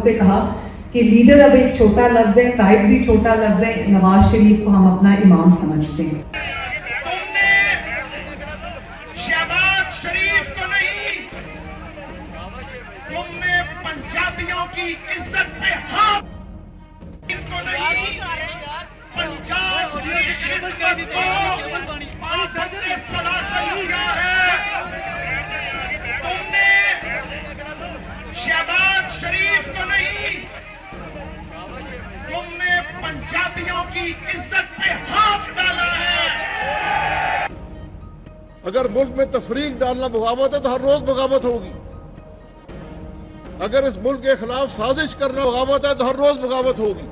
से कहा कि लीडर अब एक छोटा लफ्ज है, कायद भी छोटा लफ्ज है। नवाज शरीफ को हम अपना इमाम समझते हैं। शहबाज शरीफ को नहीं, तुमने पंजाबियों की इज्जत पे हाथ, इसको नहीं, पंजाब की खिदमत को आपने सलाखत किया है। तुमने शहबाज शरीफ को नहीं, तुमने पंजाबियों की इज्जत पे हाथ डाला है। अगर मुल्क में तफरीक डालना बगावत है तो हर रोज बगावत होगी। अगर इस मुल्क के खिलाफ साजिश करना बगावत है तो हर रोज बगावत होगी।